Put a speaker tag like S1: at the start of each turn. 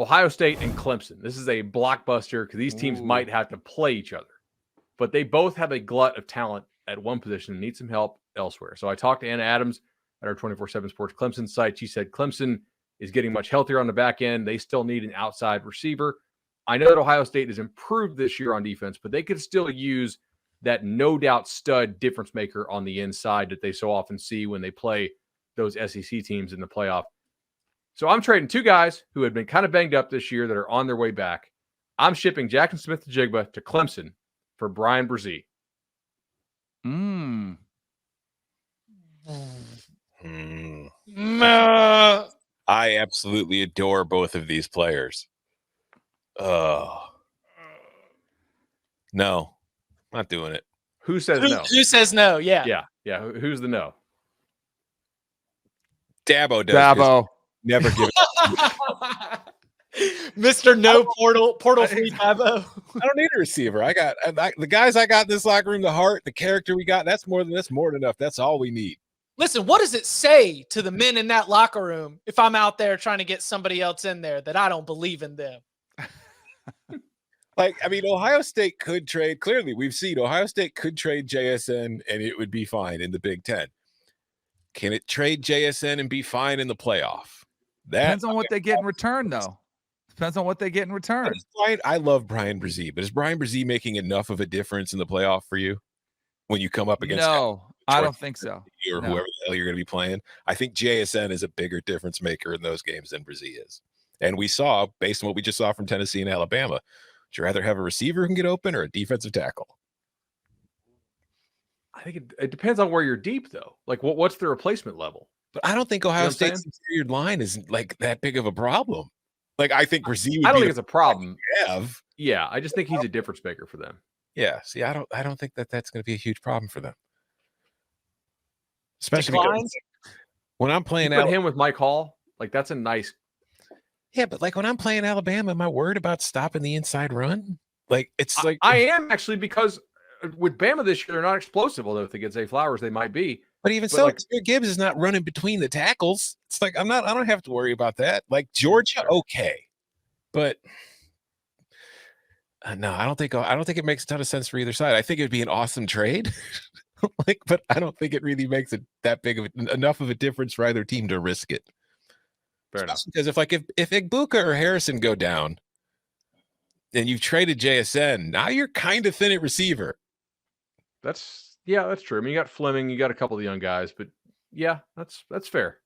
S1: Ohio State and Clemson. This is a blockbuster because these teams might have to play each other. But they both have a glut of talent at one position and need some help elsewhere. So I talked to Anna Adams at our 24/7 Sports Clemson site. She said Clemson is getting much healthier on the back end. They still need an outside receiver. I know that Ohio State has improved this year on defense, but they could still use that no doubt stud difference maker on the inside that they so often see when they play those SEC teams in the playoff. So I'm trading two guys who had been kind of banged up this year that are on their way back. I'm shipping Jaxon Smith-Njigba to Clemson for Bryan Bresee.
S2: I absolutely adore both of these players. No, not doing it.
S1: Who says no?
S3: Who says no? Yeah.
S1: Yeah. Who's the no?
S2: Dabo does.
S4: Dabo.
S2: Never give it.
S3: Mr. No portal free Dabo.
S2: I don't need a receiver. I got the guys I got in this locker room, the heart, the character we got. That's more than enough. That's all we need.
S3: Listen, what does it say to the men in that locker room if I'm out there trying to get somebody else in there that I don't believe in them?
S2: Like, I mean, Ohio State could trade. Clearly, we've seen Ohio State could trade JSN and it would be fine in the Big Ten. Can it trade JSN and be fine in the playoff? That
S4: depends on what they get in return, though. Depends on what they get in return.
S2: I love Bryan Bresee, but is Bryan Bresee making enough of a difference in the playoff for you when you come up against?
S4: No, I don't think so.
S2: Or whoever the hell you're going to be playing. I think JSN is a bigger difference maker in those games than Bresee is. And we saw, based on what we just saw from Tennessee and Alabama, would you rather have a receiver who can get open or a defensive tackle?
S1: I think it depends on where you're deep, though. Like, what's the replacement level?
S2: But I don't think Ohio State's interior line is like that big of a problem. Like, I think Bresee would
S1: I don't think it's a problem.
S2: Yeah,
S1: I just think he's a difference maker for them.
S2: Yeah, see, I don't think that's going to be a huge problem for them. Especially because when I'm playing
S1: out him with Mike Hall, like that's a nice.
S2: Yeah, but like when I'm playing Alabama, am I worried about stopping the inside run? Like it's like
S1: I am actually, because with Bama this year, they're not explosive. Although if they get Zay Flowers, they might be.
S2: But even so, like, Gibbs is not running between the tackles. It's like I don't have to worry about that. Like Georgia, okay, but no, I don't think it makes a ton of sense for either side. I think it would be an awesome trade, but I don't think it really makes it that big of enough of a difference for either team to risk it.
S1: Fair enough.
S2: Because if Igbuka or Harrison go down, and you've traded JSN, now you're kind of thin at receiver.
S1: That's true. I mean, you got Fleming, you got a couple of the young guys, but yeah, that's fair.